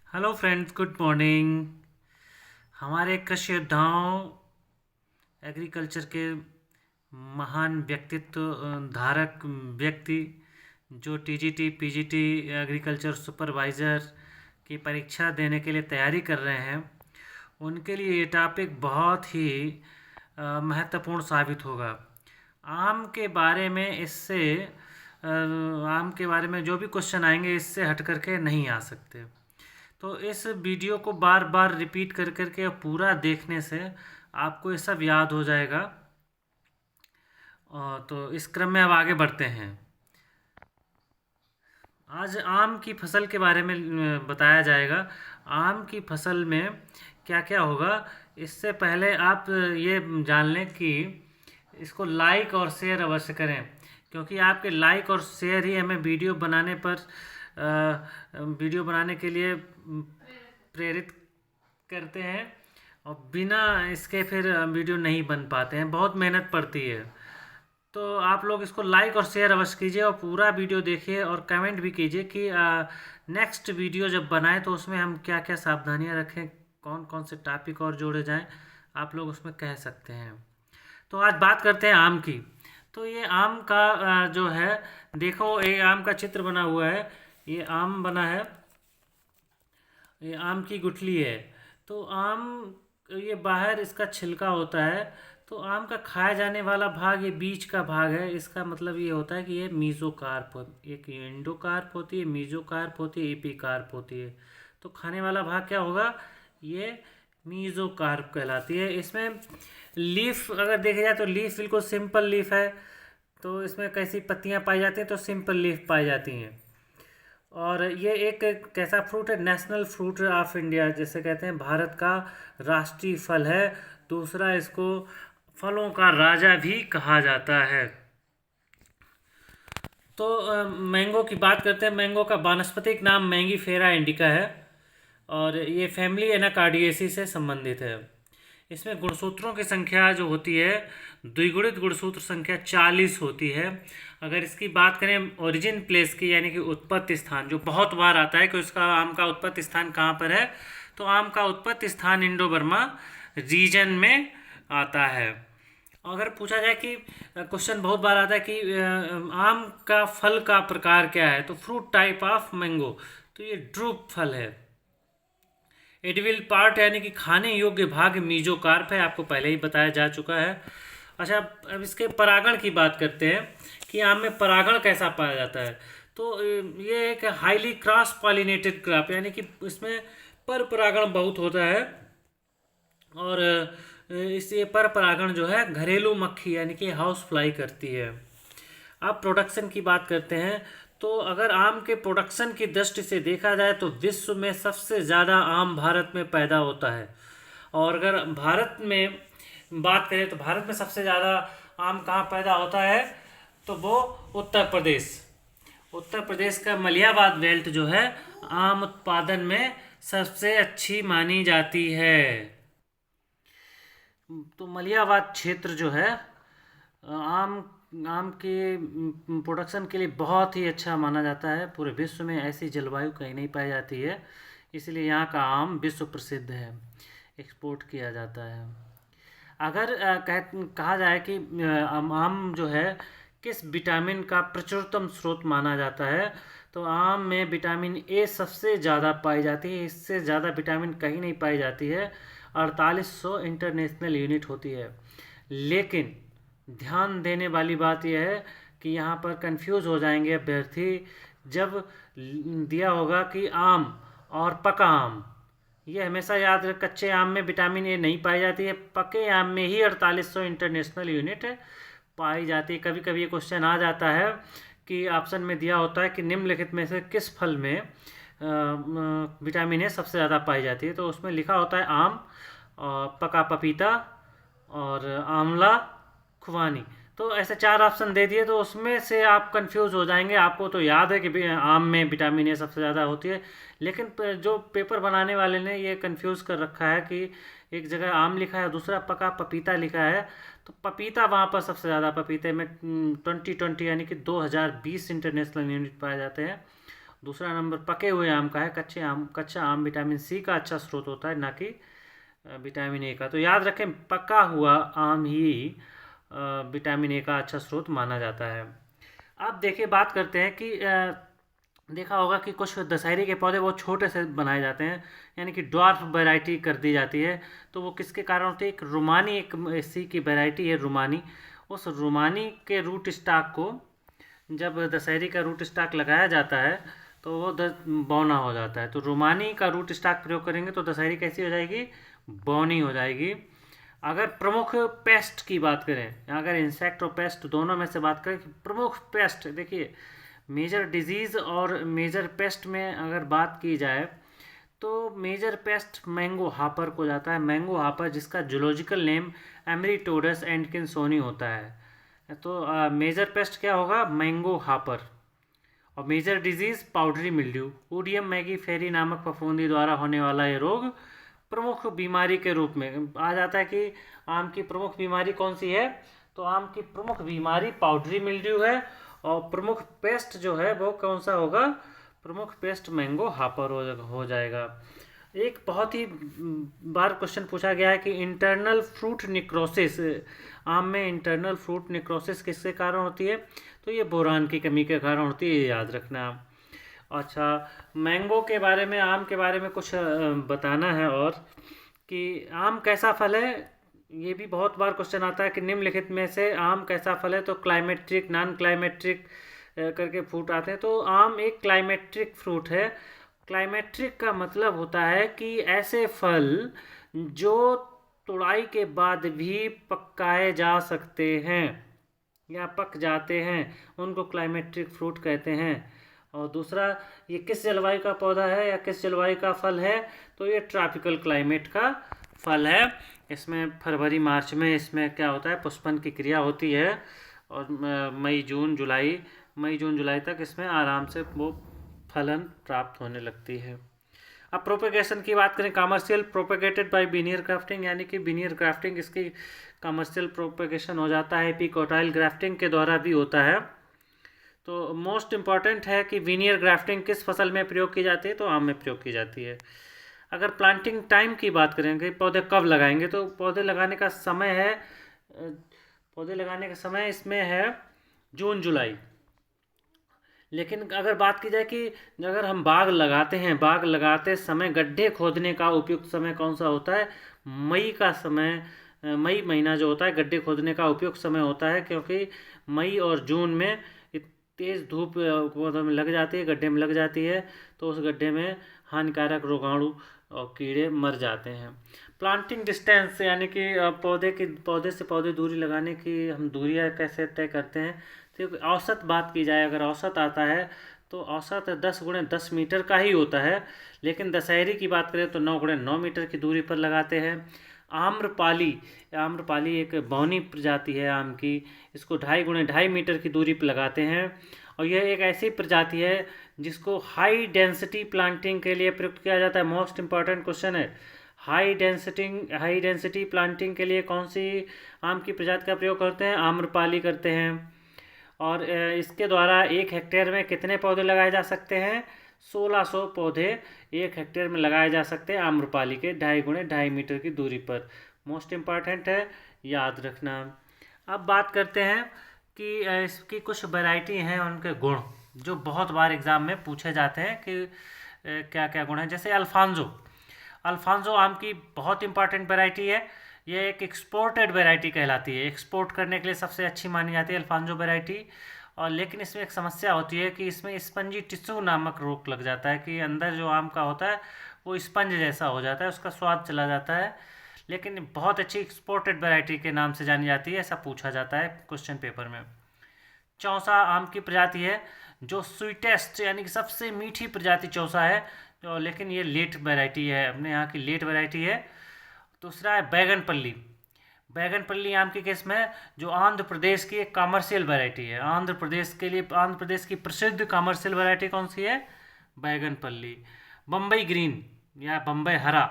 Hello friends, good morning. हमारे कृषि योद्धाओं, एग्रीकल्चर के महान व्यक्तित्व, धारक व्यक्ति जो टीजीटी पीजीटी एग्रीकल्चर सुपरवाइज़र की परीक्षा देने के लिए तैयारी कर रहे हैं, उनके लिए ये टॉपिक बहुत ही महत्वपूर्ण साबित होगा। आम के बारे में इससे आम के बारे में जो भी क्वेश्चन आएंगे इससे हट करके नहीं आ सकते। तो इस वीडियो को बार बार रिपीट कर करके और पूरा देखने से आपको ये सब याद हो जाएगा। तो इस क्रम में अब आगे बढ़ते हैं। आज आम की फसल के बारे में बताया जाएगा। आम की फसल में क्या क्या होगा, इससे पहले आप ये जान लें कि इसको लाइक और शेयर अवश्य करें, क्योंकि आपके लाइक और शेयर ही हमें वीडियो बनाने के लिए प्रेरित करते हैं, और बिना इसके फिर वीडियो नहीं बन पाते हैं, बहुत मेहनत पड़ती है। तो आप लोग इसको लाइक और शेयर अवश्य कीजिए और पूरा वीडियो देखिए और कमेंट भी कीजिए कि नेक्स्ट वीडियो जब बनाए तो उसमें हम क्या क्या सावधानियां रखें, कौन कौन से टॉपिक और जोड़े जाएं, आप लोग उसमें कह सकते हैं। तो आज बात करते हैं आम की। तो ये आम का जो है, देखो ये आम का चित्र बना हुआ है, ये आम बना है, ये आम की गुठली है। तो आम, ये बाहर इसका छिलका होता है। तो आम का खाया जाने वाला भाग ये बीच का भाग है। इसका मतलब ये होता है कि ये मीजोकार्प, एक एंडोकार्प होती है, मीजोकार्प होती है, एपीकार्प होती है। तो खाने वाला भाग क्या होगा, ये मीजोकार्प कहलाती है। इसमें लीफ अगर देखा जाए तो लीफ बिल्कुल सिंपल लीफ है। तो इसमें कैसी पत्तियां पाई जाती हैं, तो सिंपल लीफ पाई जाती हैं। और ये एक कैसा फ्रूट है, नेशनल फ्रूट ऑफ इंडिया, जैसे कहते हैं भारत का राष्ट्रीय फल है। दूसरा, इसको फलों का राजा भी कहा जाता है। तो मैंगो की बात करते हैं। मैंगो का वानस्पतिक नाम मैंगीफेरा इंडिका है और ये फैमिली एनाकार्डियेसी से संबंधित है। इसमें गुणसूत्रों की संख्या जो होती है, द्विगुणित गुणसूत्र संख्या 40 होती है। अगर इसकी बात करें ओरिजिन प्लेस की, यानी कि उत्पत्ति स्थान, जो बहुत बार आता है कि उसका आम का उत्पत्ति स्थान कहाँ पर है, तो आम का उत्पत्ति स्थान इंडो बर्मा रीजन में आता है। अगर पूछा जाए कि क्वेश्चन बहुत बार आता है कि आम का फल का प्रकार क्या है, तो फ्रूट टाइप ऑफ मैंगो, तो ये ड्रूप फल है। एडिबल पार्ट यानी कि खाने योग्य भाग मीजोकार्प है, आपको पहले ही बताया जा चुका है। अच्छा, अब इसके परागण की बात करते हैं कि आम में परागण कैसा पाया जाता है। तो ये एक हाईली क्रॉस पॉलिनेटेड क्रॉप, यानी कि इसमें पर परागण बहुत होता है। और इससे पर परागण जो है घरेलू मक्खी यानी कि हाउस फ्लाई करती है। अब प्रोडक्शन की बात करते हैं। तो अगर आम के प्रोडक्शन की दृष्टि से देखा जाए तो विश्व में सबसे ज़्यादा आम भारत में पैदा होता है। और अगर भारत में बात करें तो भारत में सबसे ज़्यादा आम कहाँ पैदा होता है, तो वो उत्तर प्रदेश। उत्तर प्रदेश का मलियाबाद बेल्ट जो है आम उत्पादन में सबसे अच्छी मानी जाती है। तो मलियाबाद क्षेत्र जो है आम आम के प्रोडक्शन के लिए बहुत ही अच्छा माना जाता है। पूरे विश्व में ऐसी जलवायु कहीं नहीं पाई जाती है, इसलिए यहाँ का आम विश्व प्रसिद्ध है, एक्सपोर्ट किया जाता है। अगर कहा जाए कि आम जो है किस विटामिन का प्रचुरतम स्रोत माना जाता है, तो आम में विटामिन ए सबसे ज़्यादा पाई जाती है। इससे ज़्यादा विटामिन कहीं नहीं पाई जाती है, 4800 इंटरनेशनल यूनिट होती है। लेकिन ध्यान देने वाली बात यह है कि यहाँ पर कंफ्यूज हो जाएंगे अभ्यर्थी जब दिया होगा कि आम और पका आम। ये हमेशा याद रख, कच्चे आम में विटामिन ए नहीं पाई जाती है, पके आम में ही 4800 इंटरनेशनल यूनिट पाई जाती है। कभी कभी ये क्वेश्चन आ जाता है कि ऑप्शन में दिया होता है कि निम्नलिखित में से किस फल में विटामिन ए सबसे ज़्यादा पाई जाती है, तो उसमें लिखा होता है आम, और पका पपीता, और आंवला, खुबानी। तो ऐसे 4 ऑप्शन दे दिए, तो उसमें से आप कंफ्यूज हो जाएंगे। आपको तो याद है कि आम में विटामिन ए सबसे ज़्यादा होती है, लेकिन जो पेपर बनाने वाले ने ये कंफ्यूज कर रखा है कि एक जगह आम लिखा है, दूसरा पका पपीता लिखा है। तो पपीता वहाँ पर सबसे ज़्यादा, पपीते में 2020 यानी कि 2020 इंटरनेशनल यूनिट पाए जाते हैं। दूसरा नंबर पके हुए आम का है। कच्चा आम विटामिन सी का अच्छा स्रोत होता है, ना कि विटामिन ए का। तो याद रखें, पका हुआ आम ही विटामिन ए का अच्छा स्रोत माना जाता है। अब देखिए, बात करते हैं कि देखा होगा कि कुछ दशहरी के पौधे बहुत छोटे से बनाए जाते हैं, यानी कि ड्वार्फ वैरायटी कर दी जाती है। तो वो किसके कारण होती है? एक रुमानी, एक सी की वैरायटी है रुमानी। उस रुमानी के रूट स्टॉक को जब दशहरी का रूट स्टॉक लगाया जाता है तो वो बौना हो जाता है। तो रुमानी का रूट स्टॉक प्रयोग करेंगे तो दशहरी कैसी हो जाएगी? बौनी हो जाएगी। अगर प्रमुख पेस्ट की बात करें, अगर इंसेक्ट और पेस्ट दोनों में से बात करें कि प्रमुख पेस्ट, देखिए मेजर डिजीज़ और मेजर पेस्ट में अगर बात की जाए तो मेजर पेस्ट मैंगो हापर को जाता है। मैंगो हापर, जिसका जूलॉजिकल नेम एमरिटोडस एंडकिंसोनी होता है। तो मेजर पेस्ट क्या होगा? Mango hopper. और major disease powdery mildew. Oidium mangiferae नामक फफूंदी द्वारा होने वाला ये रोग प्रमुख बीमारी के रूप में आ जाता है। कि आम की प्रमुख बीमारी कौन सी है? तो आम की प्रमुख बीमारी पाउडरी मिल्ड्यू है। और प्रमुख पेस्ट जो है वो कौन सा होगा? प्रमुख पेस्ट मैंगो हापर हो जाएगा। एक बहुत ही बार क्वेश्चन पूछा गया है कि इंटरनल फ्रूट निक्रोसिस, आम में इंटरनल फ्रूट निक्रोसिस किसके कारण होती है? तो ये बोरान की कमी के कारण होती है, ये याद रखना। अच्छा, मैंगो के बारे में, आम के बारे में कुछ बताना है और कि आम कैसा फल है। ये भी बहुत बार क्वेश्चन आता है कि निम्नलिखित में से आम कैसा फल है। तो क्लाइमेट्रिक, नॉन क्लाइमेट्रिक करके फ्रूट आते हैं। तो आम एक क्लाइमेट्रिक फ्रूट है। क्लाइमेट्रिक का मतलब होता है कि ऐसे फल जो तुड़ाई के बाद भी पकाए जा सकते हैं या पक जाते हैं, उनको क्लाइमेट्रिक फ्रूट कहते हैं। और दूसरा, ये किस जलवायु का पौधा है या किस जलवायु का फल है? तो ये ट्रॉपिकल क्लाइमेट का फल है। इसमें फरवरी मार्च में इसमें क्या होता है? पुष्पन की क्रिया होती है। और मई जून जुलाई तक इसमें आराम से वो फलन प्राप्त होने लगती है। अब प्रोपेगेशन की बात करें, कमर्शियल प्रोपेगेटेड बाय बीनियर ग्राफ्टिंग, यानी कि बीनियर ग्राफ्टिंग इसकी कमर्शियल प्रोपेगेशन हो जाता है। एपिकोटाइल ग्राफ्टिंग के द्वारा भी होता है। तो मोस्ट इम्पॉर्टेंट है कि बीनियर ग्राफ्टिंग किस फसल में प्रयोग की जाती है? तो आम में प्रयोग की जाती है। अगर प्लांटिंग टाइम की बात करेंगे, पौधे कब लगाएंगे, तो पौधे लगाने का समय इसमें है जून जुलाई। लेकिन अगर बात की जाए कि अगर हम बाग लगाते हैं, बाग लगाते समय गड्ढे खोदने का उपयुक्त समय कौन सा होता है? मई महीना जो होता है गड्ढे खोदने का उपयुक्त समय होता है। क्योंकि मई और जून में तेज़ धूप पौधों में लग जाती है, गड्ढे में लग जाती है, तो उस गड्ढे में हानिकारक रोगाणु और कीड़े मर जाते हैं। प्लांटिंग डिस्टेंस, यानी कि पौधे से पौधे दूरी लगाने की हम दूरियां कैसे तय करते हैं? तो औसत बात की जाए, अगर औसत आता है तो औसत 10 × 10 मीटर का ही होता है। लेकिन दशहरी की बात करें तो 9 × 9 मीटर की दूरी पर लगाते हैं। आम्रपाली एक बौनी प्रजाति है आम की, इसको 2.5 × 2.5 मीटर की दूरी पर लगाते हैं। और यह एक ऐसी प्रजाति है जिसको हाई डेंसिटी प्लांटिंग के लिए प्रयुक्त किया जाता है। मोस्ट इम्पॉर्टेंट क्वेश्चन है, हाई डेंसिटी प्लांटिंग के लिए कौन सी आम की प्रजाति का प्रयोग करते हैं? आम्रपाली करते हैं। और इसके द्वारा 1 हेक्टेयर में कितने पौधे लगाए जा सकते हैं? 1600 पौधे 1 हेक्टेयर में लगाए जा सकते हैं आम्रपाली के 2.5 × 2.5 मीटर की दूरी पर। मोस्ट इम्पॉर्टेंट है, याद रखना। अब बात करते हैं कि इसकी कुछ वैरायटी हैं, उनके गुण जो बहुत बार एग्ज़ाम में पूछे जाते हैं कि क्या क्या गुण हैं। जैसे अल्फांसो आम की बहुत इंपॉर्टेंट वैरायटी है। ये एक एक्सपोर्टेड वैरायटी कहलाती है, एक्सपोर्ट करने के लिए सबसे अच्छी मानी जाती है अल्फांसो वैरायटी। और लेकिन इसमें एक समस्या होती है कि इसमें स्पंजी टिश्यू नामक रोग लग जाता है कि अंदर जो आम का होता है वो स्पंज जैसा हो जाता है, उसका स्वाद चला जाता है। लेकिन बहुत अच्छी एक्सपोर्टेड वैरायटी के नाम से जानी जाती है, ऐसा पूछा जाता है क्वेश्चन पेपर में। चौसा आम की प्रजाति है जो स्वीटेस्ट, यानी कि सबसे मीठी प्रजाति चौसा है। लेकिन ये लेट वैरायटी है, अपने यहाँ की लेट वैरायटी है। दूसरा है बैगनपल्ली आम की किस्म है जो आंध्र प्रदेश की एक कमर्शियल वैरायटी है। आंध्र प्रदेश की प्रसिद्ध कमर्शियल वैरायटी कौन सी है? बैगनपल्ली। बम्बई ग्रीन या बम्बई हरा,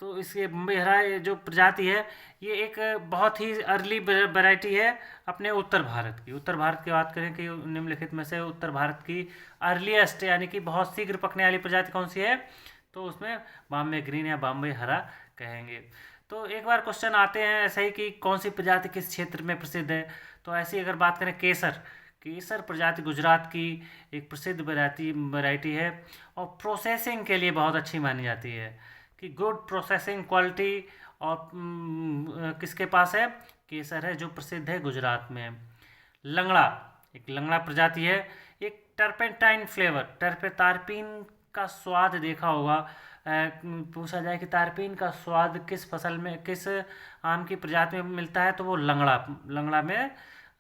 तो इसके बम्बई हरा ये जो प्रजाति है ये एक बहुत ही अर्ली वैरायटी है अपने उत्तर भारत की। उत्तर भारत की बात करें कि निम्नलिखित में से उत्तर भारत की अर्लीस्ट यानी कि बहुत शीघ्र पकने वाली प्रजाति कौन सी है, तो उसमें बॉम्बे ग्रीन या बॉम्बे हरा कहेंगे। तो एक बार क्वेश्चन आते हैं ऐसे ही कि कौन सी प्रजाति किस क्षेत्र में प्रसिद्ध है, तो ऐसी अगर बात करें केसर, केसर प्रजाति गुजरात की एक प्रसिद्ध वैरायटी है और प्रोसेसिंग के लिए बहुत अच्छी मानी जाती है कि गुड प्रोसेसिंग क्वालिटी। और किसके पास है, केसर है जो प्रसिद्ध है गुजरात में। लंगड़ा, एक लंगड़ा प्रजाति है, एक टर्पेंटाइन फ्लेवर, तारपीन का स्वाद देखा होगा। पूछा जाए कि तारपीन का स्वाद किस फसल में, किस आम की प्रजाति में मिलता है, तो वो लंगड़ा में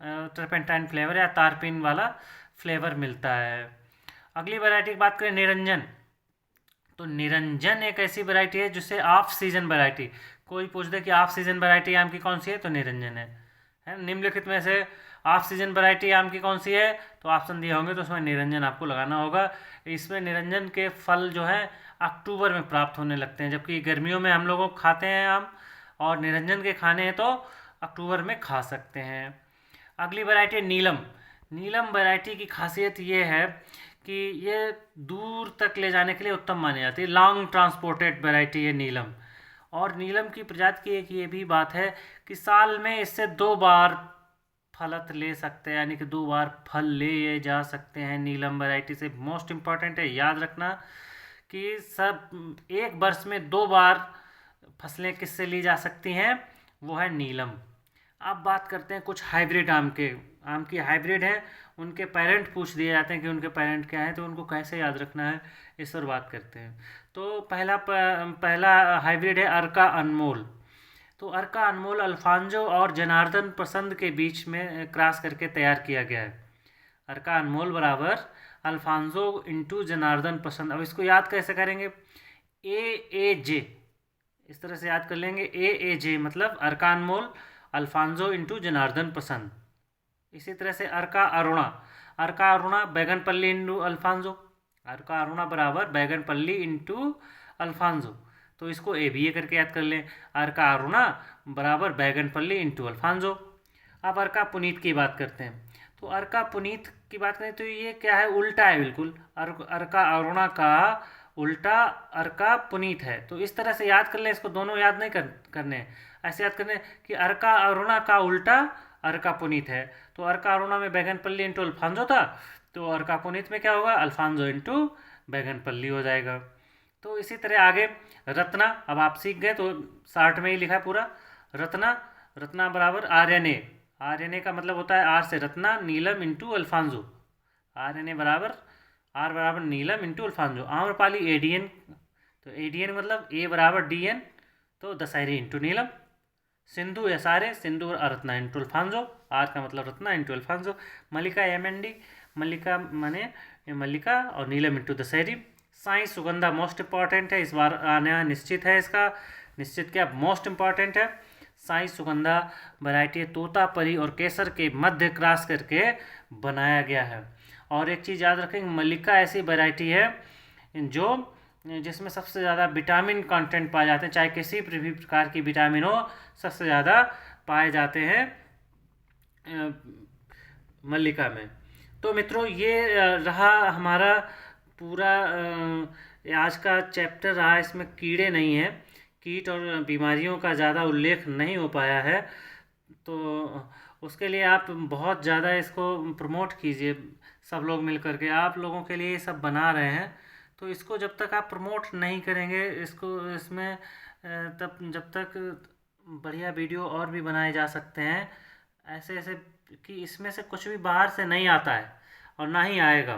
टर्पेंटाइन फ्लेवर या तारपीन वाला फ्लेवर मिलता है। अगली वैरायटी की बात करें निरंजन, तो निरंजन एक ऐसी वैरायटी है जिससे ऑफ सीजन वैरायटी, कोई पूछ दे कि ऑफ सीजन वैरायटी आम की कौन सी है, तो निरंजन है। निम्नलिखित में से ऑफ सीजन वैरायटी आम की कौन सी है, तो ऑप्शन दिए होंगे तो उसमें निरंजन आपको लगाना होगा। इसमें निरंजन के फल जो है अक्टूबर में प्राप्त होने लगते हैं, जबकि गर्मियों में हम लोग खाते हैं आम, और निरंजन के खाने हैं तो अक्टूबर में खा सकते हैं। अगली वैरायटी नीलम। नीलम वैरायटी की खासियत ये है कि ये दूर तक ले जाने के लिए उत्तम मानी जाती है, लॉन्ग ट्रांसपोर्टेड वैरायटी है नीलम। और नीलम की प्रजाति की एक ये भी बात है कि साल में इससे 2 बार फलत ले सकते हैं, यानी कि 2 बार फल ले जा सकते हैं नीलम वैरायटी से। मोस्ट इम्पॉर्टेंट है, याद रखना कि सब एक वर्ष में 2 बार फसलें किससे ली जा सकती हैं, वो है नीलम। अब बात करते हैं कुछ हाइब्रिड आम की हाइब्रिड है, उनके पेरेंट पूछ दिए जाते हैं कि उनके पेरेंट क्या हैं, तो उनको कैसे याद रखना है इस पर बात करते हैं। तो पहला हाइब्रिड है अर्का अनमोल। तो अर्का अनमोल अल्फांजो और जनार्दन पसंद के बीच में क्रॉस करके तैयार किया गया है। अर्का अनमोल बराबर अल्फांजो इंटू जनार्दन पसंद। अब इसको याद कैसे करेंगे, AAJ इस तरह से याद कर लेंगे, AAJ मतलब अर्का अनमोल अल्फांजो इंटू जनार्दन पसंद। इसी तरह से अर्का अरुणा बैगनपल्ली इंटू अल्फांजो, अर्का अरुणा बराबर बैगनपल्ली इंटू अल्फांजो। तो इसको ABA करके याद कर लें, अर्का अरुणा बराबर बैगनपल्ली इंटू अल्फांजो। अब अर्का पुनीत की बात करते हैं, तो अर्का पुनीत की बात करें तो ये क्या है, उल्टा है बिल्कुल, अर्का अरुणा का उल्टा अर्का पुनीत है। तो इस तरह से याद कर लें, इसको दोनों याद नहीं करने, ऐसे याद करने कि अर्का अरुणा का उल्टा अर्का पुनीत है। तो अर्का अरुणा में बैगनपल्ली इंटू अल्फांजो था, तो अर्का पुनीत में क्या होगा, अल्फांजो इंटू बैगनपल्ली हो जाएगा। तो इसी तरह आगे रत्ना, अब आप सीख गए तो शार्ट में ही लिखा है पूरा, रत्ना बराबर RNA का मतलब होता है R से Ratna, Neelam into Alphonso, RNA बराबर R बराबर Neelam into Alphonso. Amrapali ADN, तो ADN मतलब A बराबर DN, तो Dashehari into Neelam. Sindhu SRA, Sindhu Ratna into Alphonso, R का मतलब Ratna into Alphonso. Mallika MND, Mallika माने मल्लिका और Neelam into Dashehari. Sai Sugandha most important है, इस बार आना निश्चित है, इसका निश्चित क्या मोस्ट इंपॉर्टेंट है। साई सुगंधा वैरायटी तोतापरी और केसर के मध्य क्रॉस करके बनाया गया है। और एक चीज़ याद रखें, मल्लिका ऐसी वैरायटी है जो जिसमें सबसे ज़्यादा विटामिन कंटेंट पाए जाते हैं, चाहे किसी भी प्रकार की विटामिन हो, सबसे ज़्यादा पाए जाते हैं मल्लिका में। तो मित्रों ये रहा हमारा पूरा आज का चैप्टर रहा, इसमें कीड़े नहीं हैं, कीट और बीमारियों का ज़्यादा उल्लेख नहीं हो पाया है, तो उसके लिए आप बहुत ज़्यादा इसको प्रमोट कीजिए, सब लोग मिल कर के, आप लोगों के लिए ये सब बना रहे हैं, तो इसको जब तक आप प्रमोट नहीं करेंगे इसमें तब जब तक बढ़िया वीडियो और भी बनाए जा सकते हैं ऐसे कि इसमें से कुछ भी बाहर से नहीं आता है और ना ही आएगा।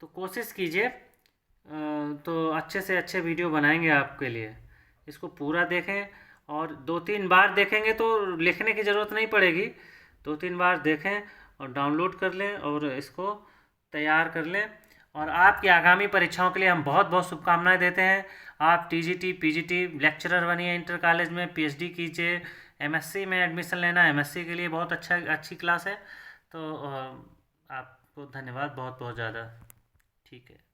तो कोशिश कीजिए, तो अच्छे से अच्छे वीडियो बनाएंगे आपके लिए। इसको पूरा देखें और 2-3 बार देखेंगे तो लिखने की ज़रूरत नहीं पड़ेगी, 2-3 बार देखें और डाउनलोड कर लें और इसको तैयार कर लें। और आपकी आगामी परीक्षाओं के लिए हम बहुत बहुत शुभकामनाएं देते हैं। आप TGT PGT लेक्चरर बनिए, इंटर कॉलेज में PhD कीजिए, MSc में एडमिशन लेना, MSc के लिए बहुत अच्छी क्लास है। तो आपको धन्यवाद बहुत बहुत ज़्यादा। ठीक है।